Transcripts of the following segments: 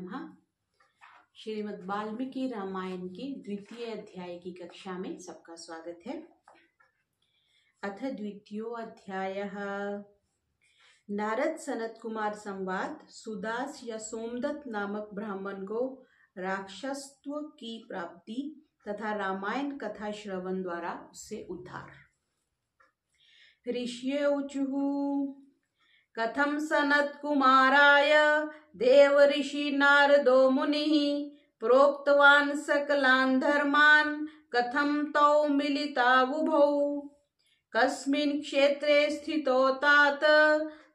नमः। श्रीमद् वाल्मीकि रामायण की द्वितीय अध्याय की कक्षा में सबका स्वागत है। अथ द्वितीयो अध्यायः। नारद सनत कुमार संवाद। सुदास या सोमदत्त नामक ब्राह्मण को राक्षसत्व की प्राप्ति तथा रामायण कथा श्रवण द्वारा उससे उद्धार। ऋषिये ऊचुः कथं सनत कुमाराय देव ऋषि नारदो मुनिः प्रोक्तवान् सकलान् धर्मान् कथं तौ मिलितावुभौ कस्मिन् क्षेत्रे स्थितौ तात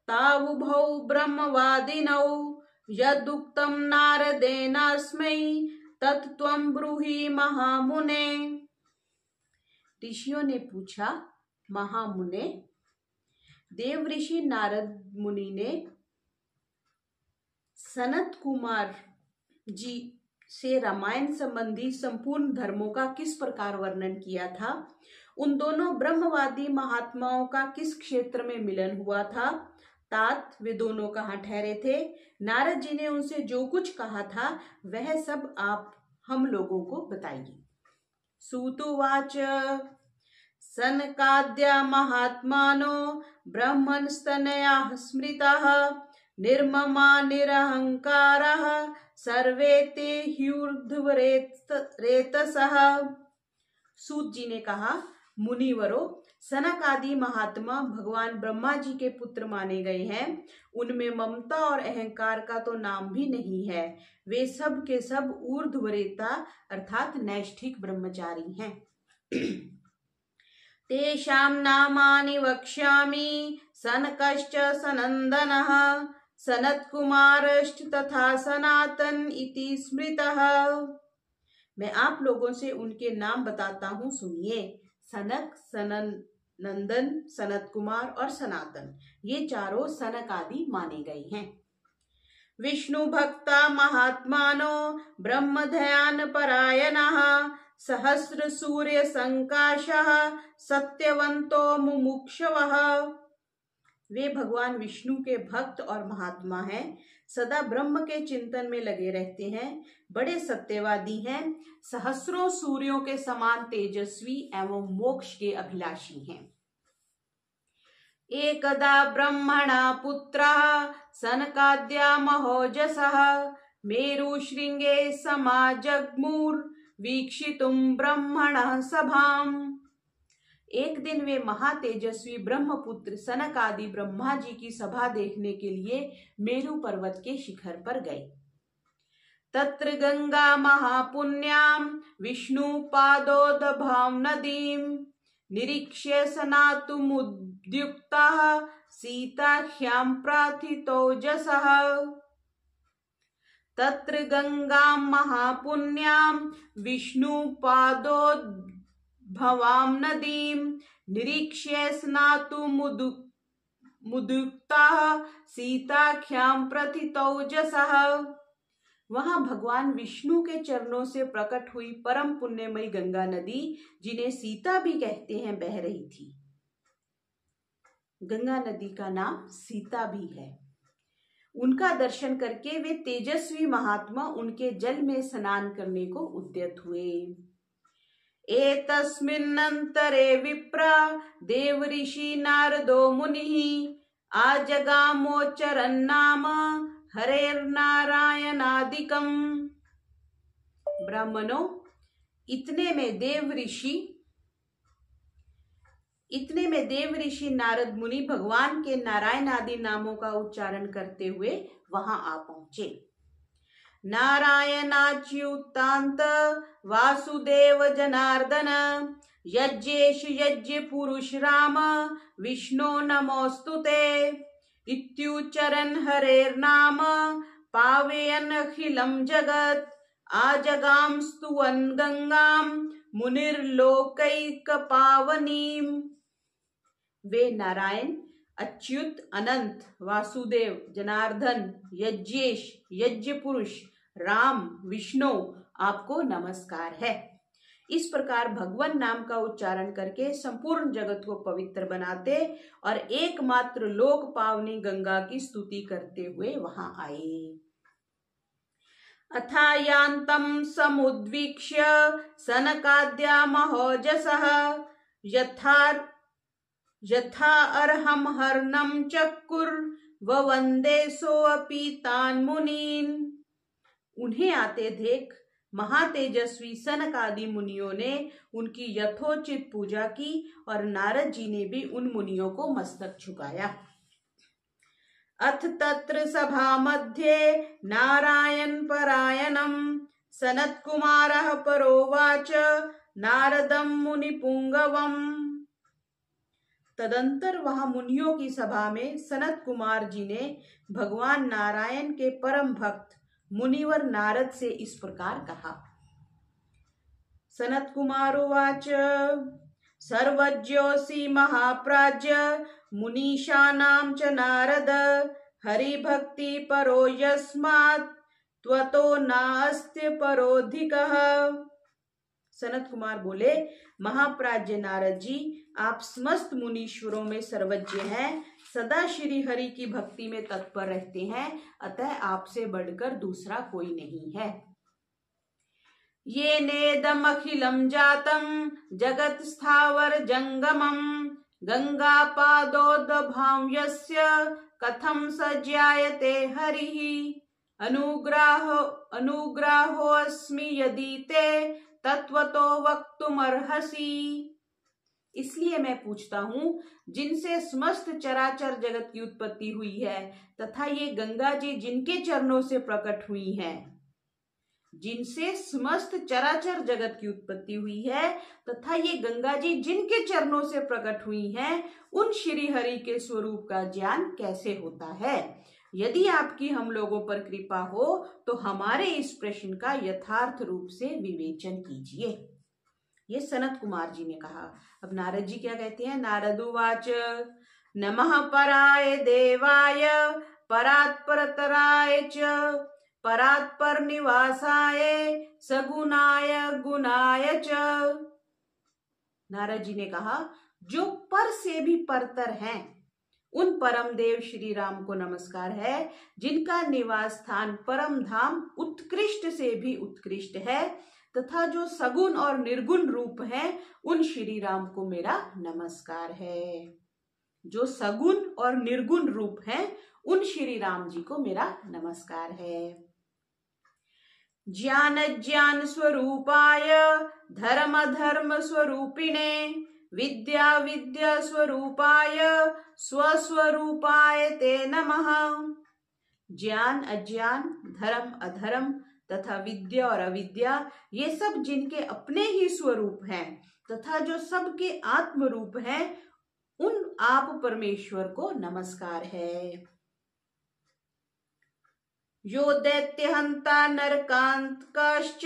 तावुभौ ब्रह्मवादिनौ यदुक्तं नारदेनास्मै तत्त्वं ब्रूहि महामुने। ऋषियों ने पूछा, महामुने, देव ऋषि नारद मुनि ने सनत कुमार जी से रामायण संबंधी संपूर्ण धर्मों का किस प्रकार वर्णन किया था, उन दोनों ब्रह्मवादी महात्माओं का किस क्षेत्र में मिलन हुआ था, तात वे दोनों कहाँ ठहरे थे, नारद जी ने उनसे जो कुछ कहा था वह सब आप हम लोगों को बताइए। सूतुवाच सनकाद्या महात्मानो ब्रह्मणस्तनयाः स्मृताः निर्ममा निरहंकाराः सर्वे ते ह्यूर्ध्वरेतसः। सूत जी ने कहा, मुनिवरों, सनक आदि महात्मा भगवान ब्रह्मा जी के पुत्र माने गए हैं। उनमें ममता और अहंकार का तो नाम भी नहीं है। वे सब के सब ऊर्ध्वरेता अर्थात नैष्ठिक ब्रह्मचारी हैं। तेषां नामानि वक्ष्यामि सनकश्च सनन्दनः सनत्कुमारश्च तथा सनातन इति स्मृतः। मैं आप लोगों से उनके नाम बताता हूँ, सुनिए। सनक, सनंदन, सनत कुमार और सनातन, ये चारों सनक आदि माने गए हैं। विष्णु भक्ता महात्मानो ब्रह्म ध्यान परायणः सहस्र सूर्य संकाशः सत्यवंतो मुमुक्षवः। वे भगवान विष्णु के भक्त और महात्मा हैं, सदा ब्रह्म के चिंतन में लगे रहते हैं, बड़े सत्यवादी हैं, सहस्रों सूर्यों के समान तेजस्वी एवं मोक्ष के अभिलाषी हैं। एकदा ब्रह्मणा पुत्रः सनकाद्या महोजसः मेरु श्रृंगे समाजग्मुर् वीक्षितुं ब्रह्मणः सभाम्। एक दिन वे महातेजस्वी ब्रह्मपुत्र सनक आदि ब्रह्मा जी की सभा देखने के लिए मेरु पर्वत के शिखर पर गए। तत्र गंगा महापुण्यां विष्णु पादोदभां नदीं निरीक्ष्य सनातुमुद्युक्तः सीताख्यां प्रार्थितोजसः। तत्र गंगां महापुण्यां विष्णु पादोद्भवां नदीं निरीक्ष्य स्नातुमुद्युक्तः सीताख्यां प्रथितोजसः। वहां भगवान विष्णु के चरणों से प्रकट हुई परम पुण्यमयी गंगा नदी, जिन्हें सीता भी कहते हैं, बह रही थी। गंगा नदी का नाम सीता भी है। उनका दर्शन करके वे तेजस्वी महात्मा उनके जल में स्नान करने को उद्यत हुए। एतस्मिन्नन्तरे विप्रा देव ऋषि नारदो मुनिः आजगामोचरन्नाम हरेर्नारायणादिकम्। ब्राह्मणों, इतने में देव ऋषि नारद मुनि भगवान के नारायण आदि नामों का उच्चारण करते हुए वहां आ पहुंचे। नारायणाच्युतांत वासुदेव जनार्दन यज्ञेश यज्ञ पुरुष राम विष्णु नमोस्तुते इत्युच्चरन् हरेर्नाम पावयन् अखिलं जगत् आजगाम स्तुवन् गंगां मुनिर्लोकैकपावनीम्। वे नारायण, अच्युत, अनंत, वासुदेव, जनार्दन, यज्ञेश, यज्ञ पुरुष, राम, विष्णु, आपको नमस्कार है। इस प्रकार भगवान नाम का उच्चारण करके संपूर्ण जगत को पवित्र बनाते और एकमात्र लोक पावनी गंगा की स्तुति करते हुए वहां आए। अथायान्तं समुद्वीक्ष्य सनकाद्या महोजसः यथा अर्हं हर्नं चक्रुर्ववन्दे सोऽपि तान् मुनीन्। उन्हें आते देख महातेजस्वी सनक आदि मुनियों ने उनकी यथोचित पूजा की और नारद जी ने भी उन मुनियों को मस्तक झुकाया। अथ तत्र सभा मध्ये नारायण परायणं सनत्कुमारः परोवाच नारदं मुनिपुंगवम्। तदंतर वहां मुनियों की सभा में सनत कुमार जी ने भगवान नारायण के परम भक्त मुनिवर नारद से इस प्रकार कहा। सनत कुमार उवाच सर्वज्ञोऽसि महाप्राज्य मुनीशानां च नारद हरिभक्ति परो यस्मात् त्वतो नास्ति परोधिकः। सनत कुमार बोले, महाप्राज्य नारद जी, आप समस्त मुनीश्वरों में सर्वज्ञ हैं, सदा श्री हरि की भक्ति में तत्पर रहते हैं, अतः आपसे बढ़कर दूसरा कोई नहीं है। ये नेदम अखिलम जातम जगत स्थावर जंगमम गंगा पादोदभां यस्य कथम सज्जायते हरिः अनुग्राहोऽस्मि यदि ते तत्वतो वक्तुमर्हसि। इसलिए मैं पूछता हूँ, जिनसे समस्त चराचर जगत की उत्पत्ति हुई है तथा ये गंगा जी जिनके चरणों से प्रकट हुई हैं, जिनसे समस्त चराचर जगत की उत्पत्ति हुई है तथा ये गंगा जी जिनके चरणों से प्रकट हुई हैं, उन श्री हरि के स्वरूप का ज्ञान कैसे होता है? यदि आपकी हम लोगों पर कृपा हो तो हमारे इस प्रश्न का यथार्थ रूप से विवेचन कीजिए। ये सनत कुमार जी ने कहा। अब नारद जी क्या कहते हैं? नारदुवाच नमः पराय देवाय परात्परतराय च परात्पर निवासाय सगुणाय गुणाय च। नारद जी ने कहा, जो पर से भी परतर हैं उन परम देव श्री राम को नमस्कार है, जिनका निवास स्थान परम धाम उत्कृष्ट से भी उत्कृष्ट है, तथा जो सगुण और निर्गुण रूप हैं उन श्री राम को मेरा नमस्कार है। जो सगुण और निर्गुण रूप हैं उन श्री राम जी को मेरा नमस्कार है। ज्ञान ज्ञान स्वरूपाय धर्म धर्म स्वरूपिणे विद्या विद्या स्वरूपाय स्वस्वरूपाय ते नमः। ज्ञान अज्ञान, धर्म अधर्म तथा विद्या और अविद्या, ये सब जिनके अपने ही स्वरूप हैं तथा जो सबके आत्म रूप हैं, उन आप परमेश्वर को नमस्कार है। यो दैत्यहंता नरकांतकाश्च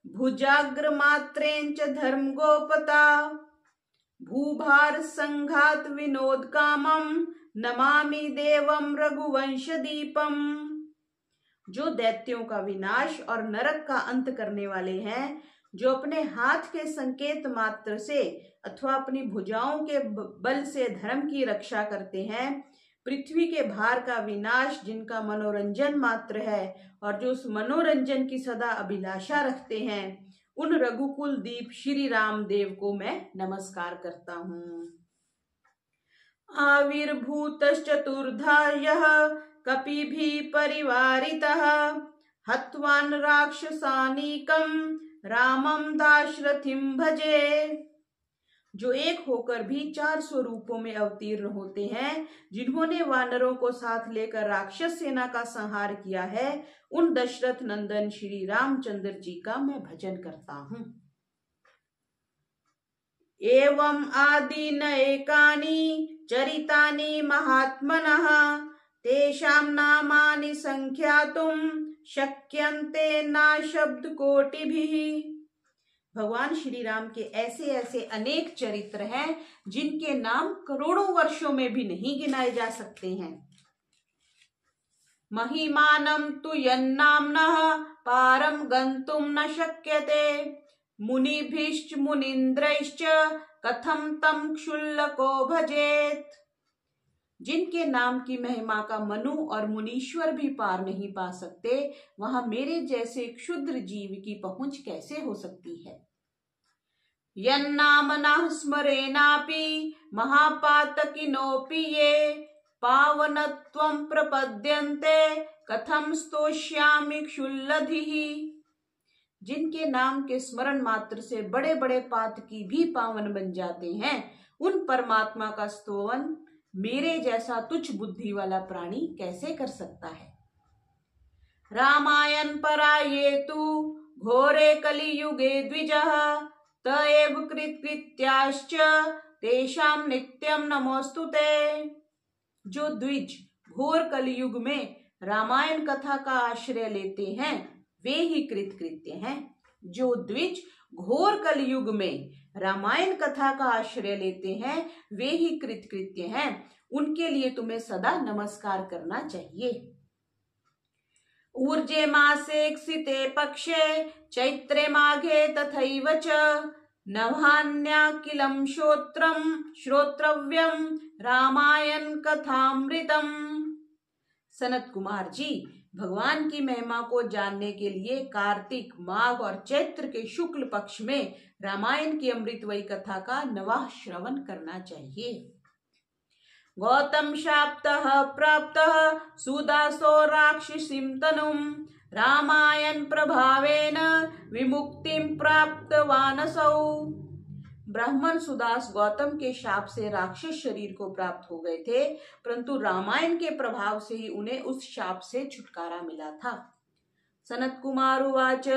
भुजाग्रमात्रेंच धर्म गोपता भूभार संघात विनोद कामम नमामि देवम रघुवंश दीपम। जो दैत्यों का विनाश और नरक का अंत करने वाले हैं, जो अपने हाथ के संकेत मात्र से अथवा अपनी भुजाओं के बल से धर्म की रक्षा करते हैं, पृथ्वी के भार का विनाश जिनका मनोरंजन मात्र है और जो उस मनोरंजन की सदा अभिलाषा रखते हैं, उन रघुकुल दीप श्री राम देव को मैं नमस्कार करता हूँ। आविर्भूतश्चतुर्धा यः कपिभिः परिवारितः हत्वान् राक्षसानीकं रामं दाशरथिं भजे। जो एक होकर भी 4 स्वरूपों में अवतीर्ण होते हैं, जिन्होंने वानरों को साथ लेकर राक्षस सेना का संहार किया है, उन दशरथ नंदन श्री रामचंद्र जी का मैं भजन करता हूँ। एवं आदीन एकानि चरितानि महात्मनः तेषां नामानि संख्यातुं शक्यन्ते न शब्दकोटिभिः। भगवान श्री राम के ऐसे ऐसे अनेक चरित्र हैं जिनके नाम करोड़ों वर्षों में भी नहीं गिनाए जा सकते हैं। महिमानं तु यन्नाम्नः पारं गन्तुं न शक्यते मुनिभिश्च मुनीन्द्रैश्च कथं तं क्षुल्लको भजेत्। जिनके नाम की महिमा का मनु और मुनीश्वर भी पार नहीं पा सकते, वहां मेरे जैसे क्षुद्र जीव की पहुंच कैसे हो सकती है। यन्नामनः स्मरेणापि महापातकिनोऽपि ये पावनत्वं प्रपद्यन्ते कथं स्तोष्यामि क्षुल्लधिः। जिनके नाम के स्मरण मात्र से बड़े बड़े पातकी भी पावन बन जाते हैं, उन परमात्मा का स्तोवन मेरे जैसा तुच्छ बुद्धि वाला प्राणी कैसे कर सकता है। रामायण परायेतु घोरे कलियुगे द्विजः त एव कृत्कृत्याश्च तेषां नित्यं नमोस्तुते। जो द्विज घोर कलियुग में रामायण कथा का आश्रय लेते हैं वे ही कृतकृत्य हैं। जो द्विज घोर कलयुग में रामायण कथा का आश्रय लेते हैं वे ही कृतकृत्य हैं। उनके लिए तुम्हें सदा नमस्कार करना चाहिए। ऊर्जे मासेक्षिते पक्षे चैत्रे माघे तथैव च नभान्याकिलं श्रोत्रव्यं रामायण कथामृतम्। सनत कुमार जी, भगवान की महिमा को जानने के लिए कार्तिक, माघ और चैत्र के शुक्ल पक्ष में रामायण की अमृतमयी कथा का नवाह श्रवण करना चाहिए। गौतम शाप्तः प्राप्तः सुदासो राक्षसीं तनुं रामायण प्रभावेन विमुक्तिं प्राप्तवानसौ। ब्राह्मण सुदास गौतम के शाप से राक्षस शरीर को प्राप्त हो गए थे, परंतु रामायण के प्रभाव से ही उन्हें उस शाप से छुटकारा मिला था। सनत कुमार उवाच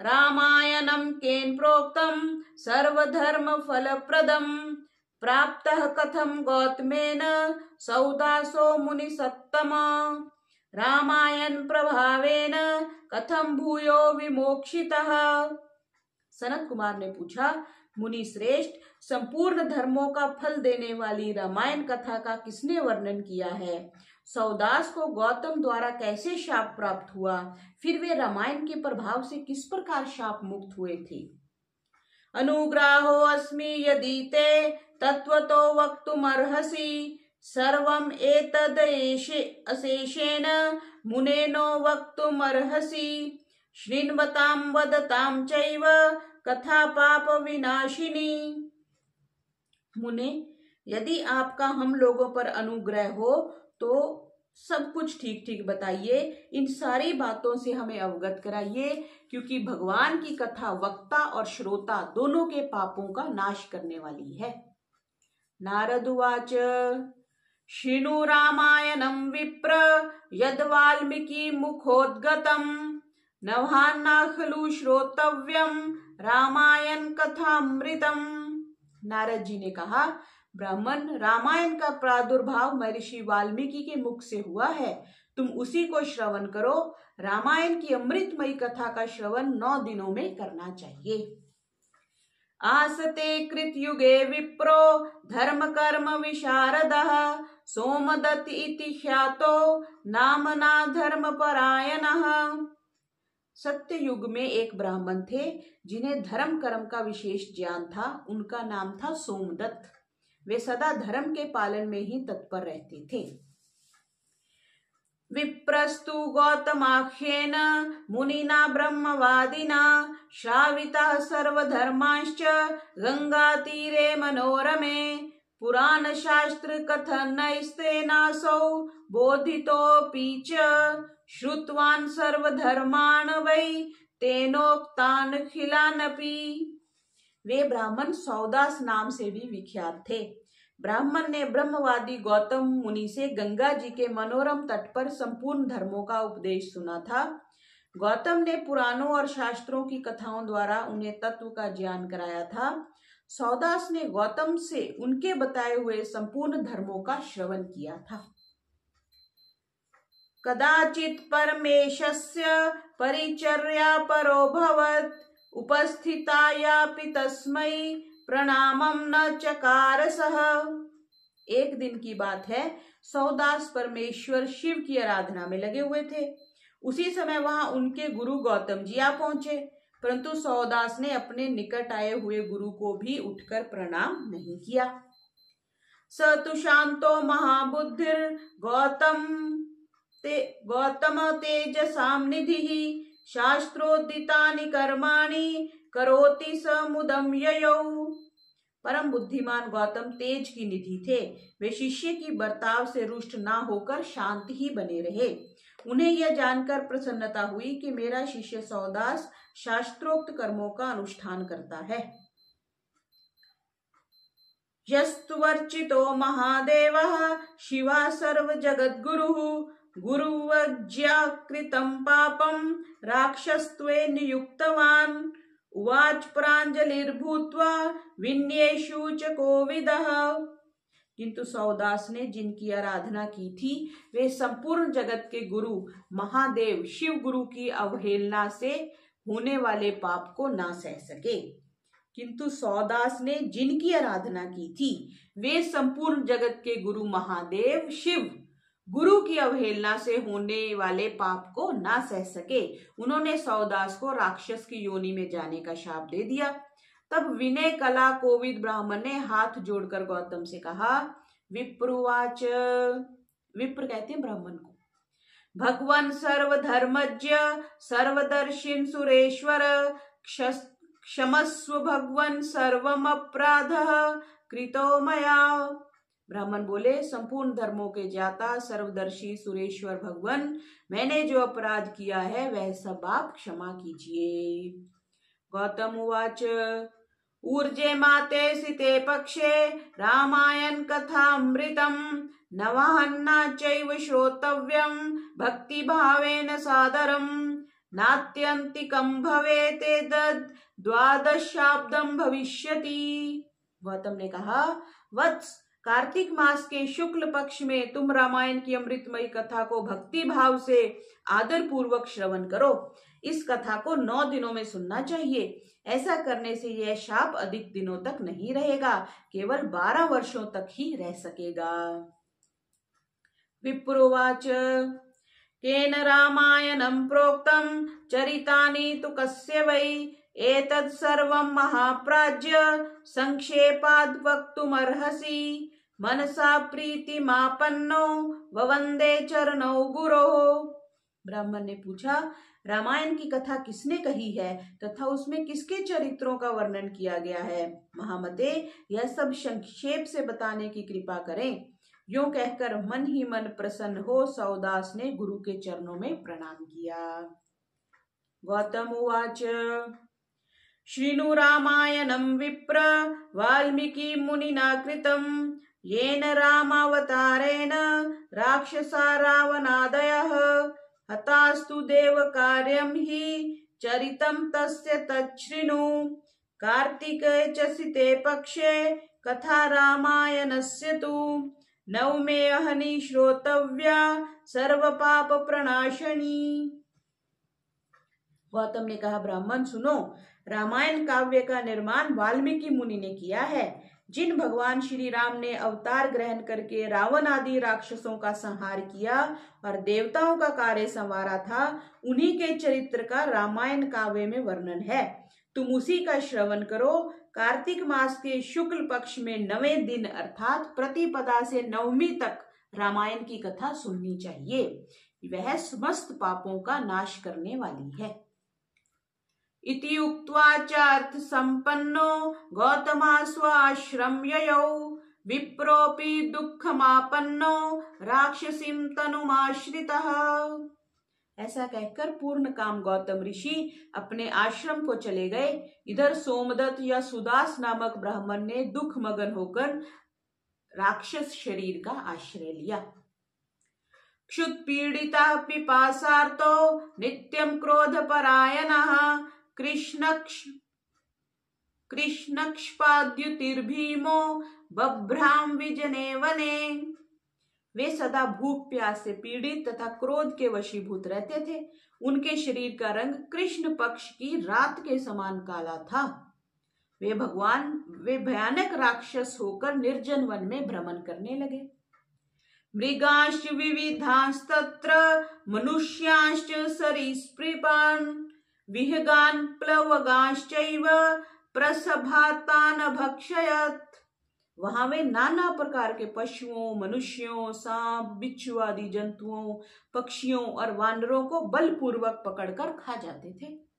रामायणं केन प्रोक्तं सर्वधर्म फलप्रदं प्राप्तः कथं गौतमेन सौदासो मुनिसत्तम रामायण प्रभावेन कथं भूयो विमोक्षितः। सनत कुमार ने पूछा, मुनि श्रेष्ठ, संपूर्ण धर्मों का फल देने वाली रामायण कथा का किसने वर्णन किया है? सौदास को गौतम द्वारा कैसे शाप प्राप्त हुआ? फिर वे रामायण के प्रभाव से किस प्रकार शाप मुक्त हुए थे? अनुग्राहो अस्मि यदि ते तत्वतो वक्तुमर्हसि सर्वं एतद् अशेषेण मुनेनो वक्तुमर्हसि शृण्वतां वदतां चैव कथा पाप विनाशिनी। मुने, यदि आपका हम लोगों पर अनुग्रह हो तो सब कुछ ठीक ठीक बताइए, इन सारी बातों से हमें अवगत कराइए, क्योंकि भगवान की कथा वक्ता और श्रोता दोनों के पापों का नाश करने वाली है। नारद उवाच शृणु रामायणं विप्र यद् वाल्मीकि मुखोद्गतं नभान्ना खलु श्रोतव्यं रामायण कथामृतम्। नारद जी ने कहा, ब्राह्मण, रामायण का प्रादुर्भाव महर्षि वाल्मीकि के मुख से हुआ है, तुम उसी को श्रवण करो। रामायण की अमृतमयी कथा का श्रवण 9 दिनों में करना चाहिए। आसते कृतयुगे विप्रो धर्म कर्म विशारदः सोमदत्त इति ख्यातो नामना धर्म परायणः। सत्य युग में एक ब्राह्मण थे जिन्हें धर्म कर्म का विशेष ज्ञान था। उनका नाम था सोमदत्त। वे सदा धर्म के पालन में ही तत्पर रहते थे। विप्रस्तु गौतमाख्येन मुनिना ब्रह्मवादिना श्राविता सर्वधर्मांश्च गंगातीरे मनोरमे पुराण शास्त्र कथनैस्तेनासौ बोधितोऽपि च श्रुतवान् सर्वधर्मान् वै तेनोक्तान् खिलानपि। वे ब्राह्मण सौदास नाम से भी विख्यात थे। ब्राह्मण ने ब्रह्मवादी गौतम मुनि से गंगा जी के मनोरम तट पर संपूर्ण धर्मों का उपदेश सुना था। गौतम ने पुराणों और शास्त्रों की कथाओं द्वारा उन्हें तत्व का ज्ञान कराया था। सौदास ने गौतम से उनके बताए हुए संपूर्ण धर्मों का श्रवण किया था। कदाचित् परमेशस्य परिचर्या परोभवत् उपस्थितायापि तस्मै प्रणामं न चकार सः। एक दिन की बात है, सौदास परमेश्वर शिव की आराधना में लगे हुए थे। उसी समय वहां उनके गुरु गौतम जी आ पहुंचे, परंतु सौदास ने अपने निकट आए हुए गुरु को भी उठकर प्रणाम नहीं किया। स तु शांतो महाबुद्धिर गौतम तेजसां निधिः शास्त्रोदितानि कर्माणि करोति स मुदं ययौ। परम बुद्धिमान गौतम तेज की निधि थे। वे शिष्य की बर्ताव से रुष्ट ना होकर शांत ही बने रहे। उन्हें यह जानकर प्रसन्नता हुई कि मेरा शिष्य सौदास शास्त्रोक्त कर्मों का अनुष्ठान करता है। यस्तुवर्चितो महादेवः शिवा सर्व जगद्गुरुः गुरुवज्ञाकृतं पापं राक्षसत्वे नियुक्तवान् उवाच प्राञ्जलिर्भूत्वा विन्येषु च कोविदः। किंतु सौदास ने जिनकी आराधना की थी वे संपूर्ण जगत के गुरु महादेव शिव गुरु की अवहेलना से होने वाले पाप को ना सह सके। किंतु सौदास ने जिनकी आराधना की थी वे संपूर्ण जगत के गुरु महादेव शिव गुरु की अवहेलना से होने वाले पाप को ना सह सके। उन्होंने सौदास को राक्षस की योनि में जाने का शाप दे दिया। तब विनय कला कोविद ब्राह्मण ने हाथ जोड़कर गौतम से कहा, विप्रुवाच, विप्र कहते हैं ब्राह्मण को, भगवान सर्वधर्मज्ञ सर्वदर्शिन सुरेश्वर क्षमस्व भगवान सर्वमपराधः कृतो मया। ब्राह्मण बोले, संपूर्ण धर्मों के ज्ञाता सर्वदर्शी सुरेश्वर भगवान, मैंने जो अपराध किया है वह सब आप क्षमा कीजिए। गौतम उवाच, ऊर्जे माते सिते पक्षे रामायण कथामृतम नवहन्ना चैव श्रोतव्यम भक्ति भावेन सादरम नात्यंतिकम भवेते दद द्वादशाब्दम भविष्यति। गौतम ने कहा, वत्स, कार्तिक मास के शुक्ल पक्ष में तुम रामायण की अमृतमयी कथा को भक्ति भाव से आदर पूर्वक श्रवण करो। इस कथा को 9 दिनों में सुनना चाहिए। ऐसा करने से यह शाप अधिक दिनों तक नहीं रहेगा, केवल 12 वर्षों तक ही रह सकेगा। विप्रोवाच, केन रामायणं प्रोक्तं चरितानि तु कस्य वै एतत् सर्वं महाप्राज्य संक्षेपाद् वक्तुमर्हसि मनसा प्रीतिमापन्नो ववन्दे चरणौ गुरोः। ब्राह्मण ने पूछा, रामायण की कथा किसने कही है तथा उसमें किसके चरित्रों का वर्णन किया गया है? महामते, यह सब संक्षेप से बताने की कृपा करें। यूं कहकर मन ही मन प्रसन्न हो सौदास ने गुरु के चरणों में प्रणाम किया। गौतम उवाच, श्रीनु रामायणं विप्र वाल्मीकि मुनिना कृतं येन रामावतारेण राक्षसा रावणादयः हतास्तु देव कार्यं हि चरितं तस्य तच्छृणु कार्तिके च सिते पक्षे कथा रामायणस्य तु नवमे अहनि श्रोतव्या सर्व पाप प्रणाशनी। गौतम ने कहा, ब्राह्मण सुनो, रामायण काव्य का निर्माण वाल्मीकि मुनि ने किया है। जिन भगवान श्री राम ने अवतार ग्रहण करके रावण आदि राक्षसों का संहार किया और देवताओं का कार्य संवारा था, उन्हीं के चरित्र का रामायण काव्य में वर्णन है। तुम उसी का श्रवण करो। कार्तिक मास के शुक्ल पक्ष में 9वें दिन अर्थात प्रतिपदा से नवमी तक रामायण की कथा सुननी चाहिए। वह समस्त पापों का नाश करने वाली है। इति उक्त्वा चार्थ संपन्नो गौतमा स्वाश्रम ययौ विप्रोपि दुःखमापन्नो राक्षसीं तनुमाश्रितः। ऐसा कहकर पूर्ण काम गौतम ऋषि अपने आश्रम को चले गए। इधर सोमदत्त या सुदास नामक ब्राह्मण ने दुख मगन होकर राक्षस शरीर का आश्रय लिया। क्षुत पीड़िता पिपासार्तो नित्यं क्रोधपरायणः कृष्णक्षपाद्युतिर्भीमो बभ्राम विजने वने। वे सदा भूख प्यास से पीड़ित तथा क्रोध के वशीभूत रहते थे। उनके शरीर का रंग कृष्ण पक्ष की रात के समान काला था। वे भयानक राक्षस होकर निर्जन वन में भ्रमण करने लगे। मृगांश्च विविधांस्तत्र मनुष्यांश्च सरीसृपान् विहगान् प्लवगांश्चैव प्रसभातान् भक्षयत्। वहां वे नाना प्रकार के पशुओं, मनुष्यों, सांप, बिच्छू आदि जंतुओं, पक्षियों और वानरों को बलपूर्वक पकड़कर खा जाते थे।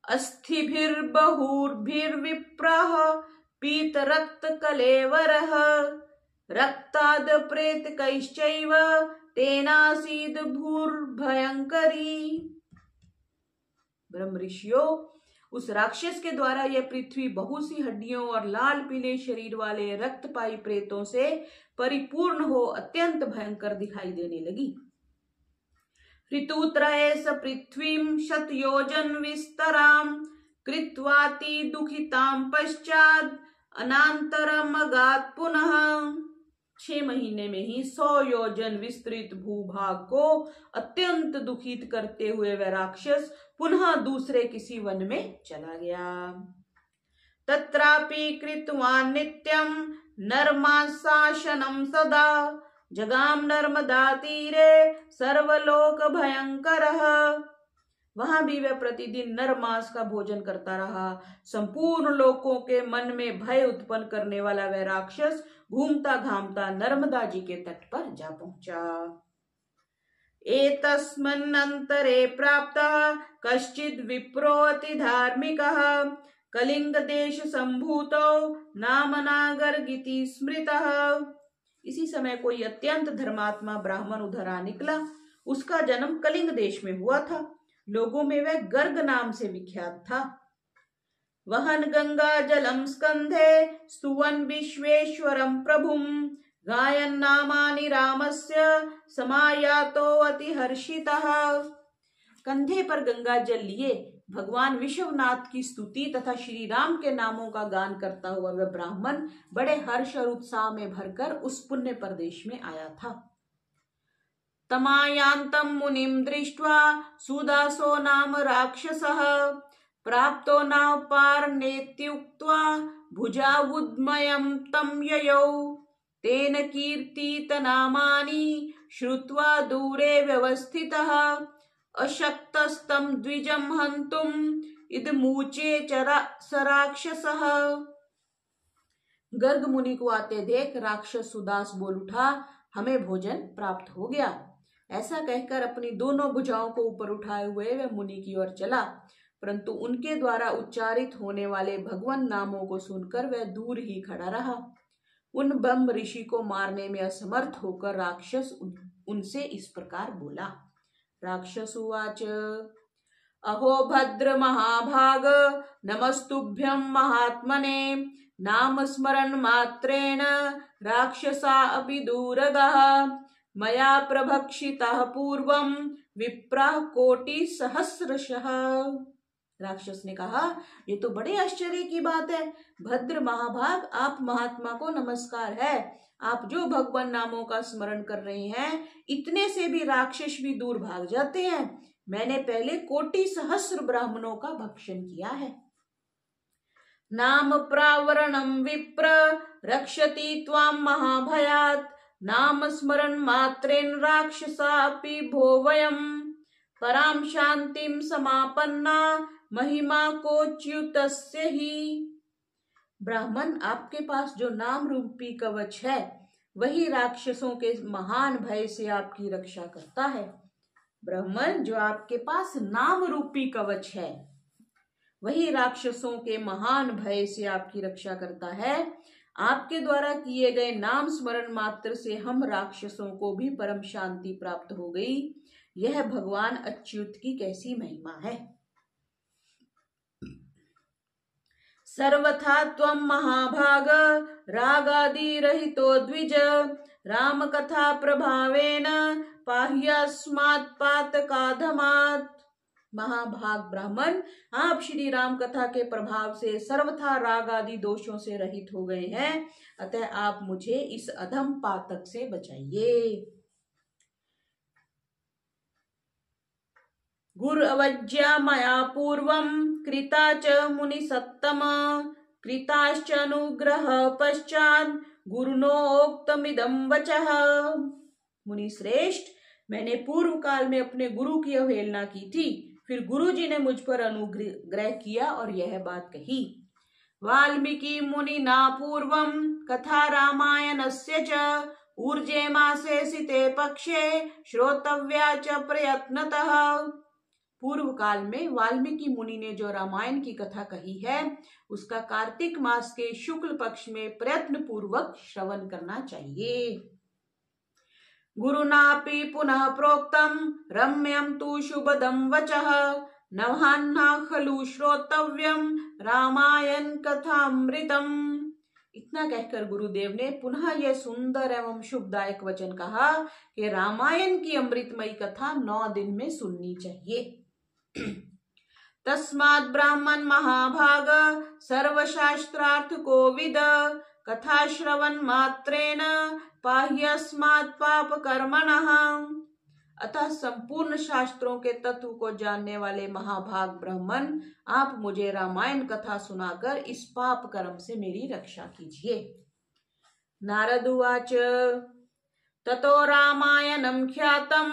अस्थिभिर्बहुर्भिर्विप्रः पीत रक्त कलेवरः रक्ताद प्रेतकैश्चैव तेनासीद भूर्भयंकरी। ब्रह्म ऋषियों, उस राक्षस के द्वारा यह पृथ्वी बहुत सी हड्डियों और लाल पीले शरीर वाले रक्तपाई प्रेतों से परिपूर्ण हो अत्यंत भयंकर दिखाई देने लगी। ऋतुत्रये स पृथ्वीं शतयोजन विस्तराम कृत्वाति दुखितां पश्चात् अनान्तरम अगात् पुनः। 6 महीने में ही 100 योजन विस्तृत भूभाग को अत्यंत दुखित करते हुए वह राक्षस पुनः दूसरे किसी वन में चला गया। तत्रापि कृतवान् नित्यं नरमाशासनं सदा जगाम नर्मदा तीरे सर्वलोक भयंकरः। वहां भी वह प्रतिदिन नर मांस का भोजन करता रहा। संपूर्ण लोकों के मन में भय उत्पन्न करने वाला वह राक्षस घूमता घामता नर्मदा जी के तट पर जा पहुंचा। एतस्मिन्नन्तरे प्राप्तः कश्चिद् विप्रो अति धार्मिकः कलिंग देश संभूतो नामना गर्गिति स्मृतः। इसी समय कोई अत्यंत धर्मात्मा ब्राह्मण उधर आ निकला। उसका जन्म कलिंग देश में हुआ था। लोगों में वह गर्ग नाम से विख्यात था। वहन गंगा जलम स्कंधे स्तुवन विश्वेश्वरम प्रभुम गायन नामानि रामस्य समायातो अति हर्षितः। कंधे पर गंगा जल लिए भगवान विश्वनाथ की स्तुति तथा श्री राम के नामों का गान करता हुआ वह ब्राह्मण बड़े हर्ष और उत्साह में भरकर उस पुण्य प्रदेश में आया था। तमायांतम मुनिम दृष्ट्वा सुदासो नाम राक्षसः प्राप्तो नावपार नेत्युक्त्वा भुजावुद्मयं तं ययौ तेन कीर्तित नामानि श्रुत्वा दूरे व्यवस्थितः अशक्तस्तं द्विजं हन्तुम् इदमूचे स राक्षसः। गर्ग मुनि को आते देख राक्षस सुदास बोल उठा, हमें भोजन प्राप्त हो गया। ऐसा कहकर अपनी दोनों भुजाओं को ऊपर उठाए हुए वह मुनि की ओर चला, परंतु उनके द्वारा उच्चारित होने वाले भगवान नामों को सुनकर वह दूर ही खड़ा रहा। उन ब्रह्म ऋषि को मारने में असमर्थ होकर राक्षस उनसे इस प्रकार बोला। राक्षस उवाच अहो भद्र महाभाग नमस्तुभ्यं महात्मने नाम स्मरण मात्रेण राक्षसा अपि दूरगः मया प्रभक्षितः पूर्वं विप्राः कोटि सहस्रशः। राक्षस ने कहा, ये तो बड़े आश्चर्य की बात है। भद्र महाभाग, आप महात्मा को नमस्कार है। आप जो भगवान नामों का स्मरण कर रहे हैं, इतने से भी राक्षस भी दूर भाग जाते हैं। मैंने पहले कोटि सहस्र ब्राह्मणों का भक्षण किया है। नाम प्रावरणम विप्र रक्षति त्वाम महाभयात् नाम स्मरण मात्रेण राक्षसापि भोवयम् पराम शांतिम समापन्ना महिमा कोच्युतस्य ही। ब्राह्मण, आपके पास जो नाम रूपी कवच है वही राक्षसों के महान भय से आपकी रक्षा करता है। ब्राह्मण, जो आपके पास नाम रूपी कवच है वही राक्षसों के महान भय से आपकी रक्षा करता है। आपके द्वारा किए गए नाम स्मरण मात्र से हम राक्षसों को भी परम शांति प्राप्त हो गई। यह भगवान अच्युत की कैसी महिमा है। सर्वथा त्वं महाभाग रागादि रहितो द्विज राम कथा प्रभावेन पाह्यस्मात् पातकाधमात्। महाभाग ब्राह्मण, आप श्री राम कथा के प्रभाव से सर्वथा राग आदि दोषों से रहित हो गए हैं, अतः आप मुझे इस अधम पातक से बचाइए। गुरु अवज्ञा मया पूर्वं कृता च मुनि सत्तम कृताश्च अनुग्रह पश्चात् गुरुनोक्तमिदं वचः। मुनि श्रेष्ठ, मैंने पूर्व काल में अपने गुरु की अवहेलना की थी, फिर गुरु जी ने मुझ पर अनुग्रह किया और यह बात कही। वाल्मीकि मुनिना पूर्वं कथा रामायणस्य च ऊर्जे मासे सिते पक्षे श्रोतव्या च प्रयत्नतः। पूर्व काल में वाल्मीकि मुनि ने जो रामायण की कथा कही है उसका कार्तिक मास के शुक्ल पक्ष में प्रयत्न पूर्वक श्रवण करना चाहिए। गुरुनापि पुनः प्रोक्तम रम्यम तु शुभदम वचः नवान्ना खलु श्रोतव्यम रामायण कथामृतम। इतना कहकर गुरुदेव ने पुनः यह सुंदर एवं शुभदायक वचन कहा कि रामायण की अमृतमयी कथा 9 दिन में सुननी चाहिए। तस्मात् ब्राह्मण महाभाग सर्वशास्त्रार्थ कोविद कथा श्रवण मात्रेण पाह्यस्मात् पाप कर्मणः। अतः संपूर्ण शास्त्रों के तत्व को जानने वाले महाभाग ब्राह्मण, आप मुझे रामायण कथा सुनाकर इस पाप कर्म से मेरी रक्षा कीजिए। नारद उवाच ततो रामायणं ख्यातं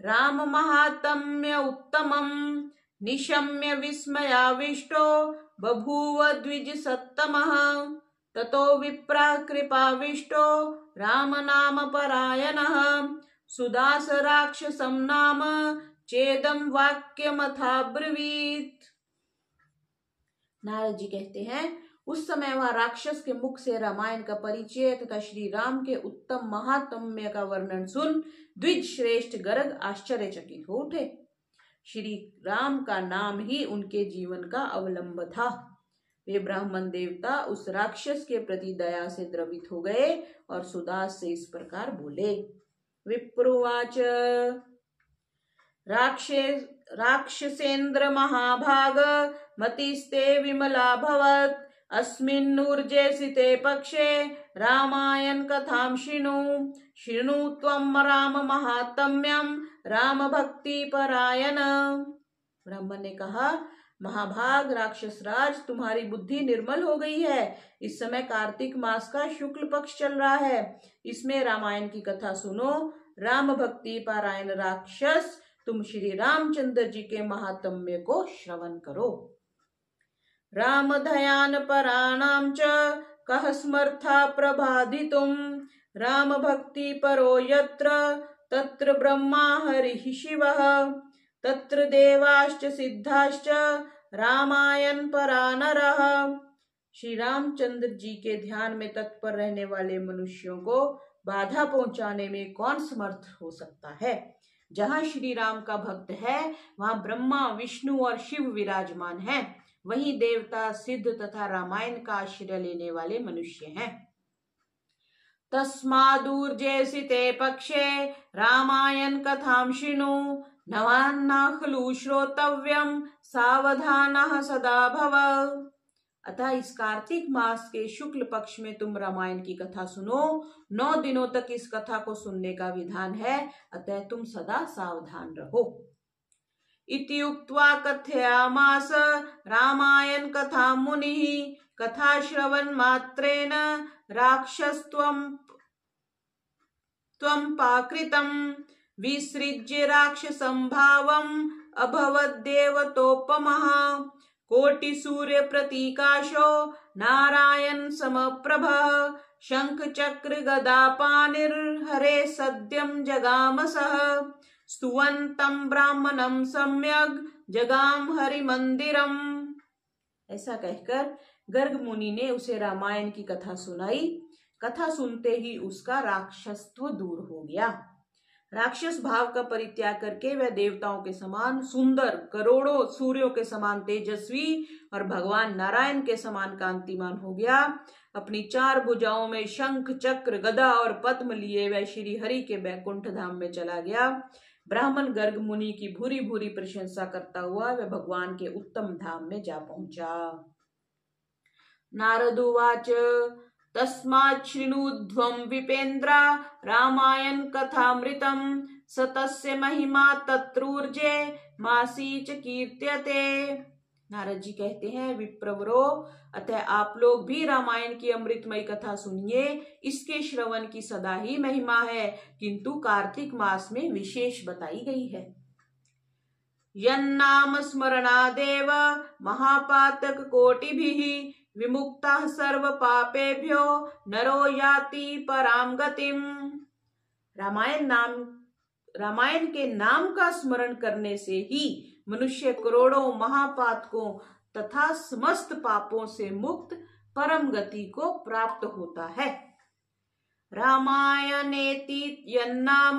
राम महात्म्य उत्तमं निशम्य विस्मयाविष्टो बभूव द्विज सत्तमः। ततो विप्रा कृपाविष्टो राम नाम परायणः सुदास राक्षसं नाम चेदम वाक्यमथाब्रवीत्। नारद जी कहते हैं, उस समय वह राक्षस के मुख से रामायण का परिचय तथा श्री राम के उत्तम महात्म्य का वर्णन सुन द्विज श्रेष्ठ गर्ग आश्चर्यचकित हो उठे। श्री राम का नाम ही उनके जीवन का अवलंब था। वे ब्राह्मण देवता उस राक्षस के प्रति दया से द्रवित हो गए और सुदास से इस प्रकार बोले। विप्रुवाच राक्षसेन्द्र महाभाग मतिस्ते विमला भवत् अस्मिन्नूर्जे सिते पक्षे रामायण कथां शृणु त्वं राम महात्म्यं राम भक्ति परायण। ब्राह्मण ने कहा, महाभाग राक्षस राज, तुम्हारी बुद्धि निर्मल हो गई है। इस समय कार्तिक मास का शुक्ल पक्ष चल रहा है, इसमें रामायण की कथा सुनो। राम भक्ति पारायण राक्षस, तुम श्री रामचंद्र जी के महात्म्य को श्रवण करो। राम दयान पराणाम च कह स्मर्था प्रबाधितुम राम भक्ति परो यत्र तत्र ब्रह्मा हरिः शिवः तत्र देवाश्च सिद्धाश्च रामायण परानरः। श्री रामचंद्र जी के ध्यान में तत्पर रहने वाले मनुष्यों को बाधा पहुंचाने में कौन समर्थ हो सकता है। जहाँ श्री राम का भक्त है वहाँ ब्रह्मा विष्णु और शिव विराजमान हैं, वहीं देवता सिद्ध तथा रामायण का आश्रय लेने वाले मनुष्य हैं। तस्मादूर्जे सिते पक्षे रामायण कथां शृणु नवान्ना खलु श्रोतव्यम सावधानः सदा भव। अतः इस कार्तिक मास के शुक्ल पक्ष में तुम रामायण की कथा सुनो। 9 दिनों तक इस कथा को सुनने का विधान है, अतः तुम सदा सावधान रहो। इति उक्त्वा कथयामास रामायण कथा मुनिः कथा श्रवण मात्रेण राक्षसत्वं पाकृतं विसृज्य राक्षसं भावम् अभवद्देवतोपमः कोटि सूर्य प्रतीकाशो नारायण समप्रभः शंख चक्र गदा पाणिर्हरे सद्यं जगामसः स्तुवन्तं ब्राह्मणं सम्यग् जगाम हरि मंदिरम। ऐसा कहकर गर्ग मुनि ने उसे रामायण की कथा सुनाई। कथा सुनते ही उसका राक्षसत्व दूर हो गया। राक्षस भाव का परित्याग करके वह देवताओं के समान सुंदर, करोड़ों सूर्यों के समान तेजस्वी और भगवान नारायण के समान कांतिमान हो गया। अपनी 4 भुजाओं में शंख चक्र गदा और पद्म लिए वह श्री हरि के बैकुंठ धाम में चला गया। ब्राह्मण गर्ग मुनि की भूरी भूरी प्रशंसा करता हुआ वह भगवान के उत्तम धाम में जा पहुंचा। नारद उवाच तस्मात् शृणुध्वं विपेन्द्रा रामायण कथामृतं स तस्य महिमा तत्रूर्जे मासी च कीर्त्यते। नारद जी कहते हैं, विप्रवरो, अतः आप लोग भी रामायण की अमृतमयी कथा सुनिए। इसके श्रवण की सदा ही महिमा है, किंतु कार्तिक मास में विशेष बताई गई है। यन्नाम स्मरणादेव महापातक कोटिभिः विमुक्तः सर्व पापेभ्यो नरो याति पराम गतिम। रामायण के नाम का स्मरण करने से ही मनुष्य करोड़ों महापातकों तथा समस्त पापों से मुक्त परम गति को प्राप्त होता है। रामायणेति यन्नाम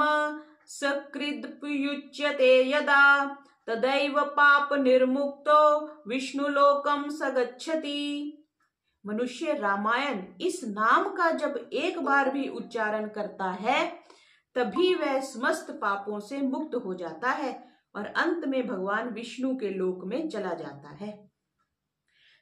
सकृदुच्यते यदा तदैव पाप निर्मुक्तो विष्णुलोकम स गच्छति। मनुष्य रामायण इस नाम का जब एक बार भी उच्चारण करता है तभी वह समस्त पापों से मुक्त हो जाता है और अंत में भगवान विष्णु के लोक में चला जाता है।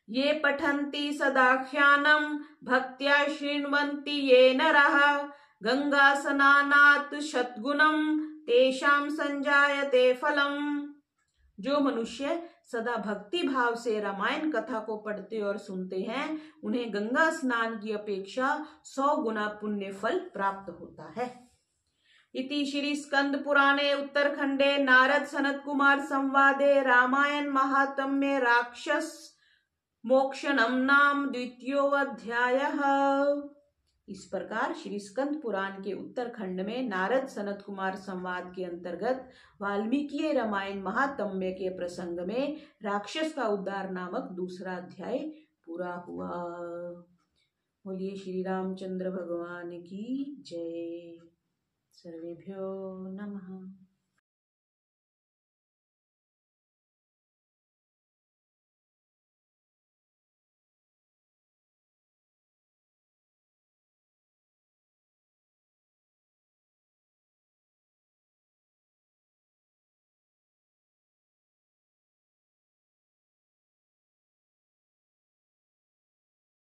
ये पठन्ति सदाख्यानं भक्त्या शृण्वन्ति ये नरः गंगा स्नानात् शतगुणं तेषां संजायते फलम्। जो मनुष्य सदा भक्ति भाव से रामायण कथा को पढ़ते और सुनते हैं उन्हें गंगा स्नान की अपेक्षा 100 गुना पुण्य फल प्राप्त होता है। इति श्री स्कंद पुराणे उत्तरखंडे नारद सनत कुमार संवादे रामायण महात्म्ये राक्षस मोक्षणम नाम द्वितीयोऽध्यायः। इस प्रकार श्री स्कंद पुराण के उत्तरखंड में नारद सनत कुमार संवाद के अंतर्गत वाल्मीकि रामायण महात्म्य के प्रसंग में राक्षस का उद्धार नामक दूसरा अध्याय पूरा हुआ। बोलिए श्री रामचंद्र भगवान की जय। सर्वेभ्यो नमः।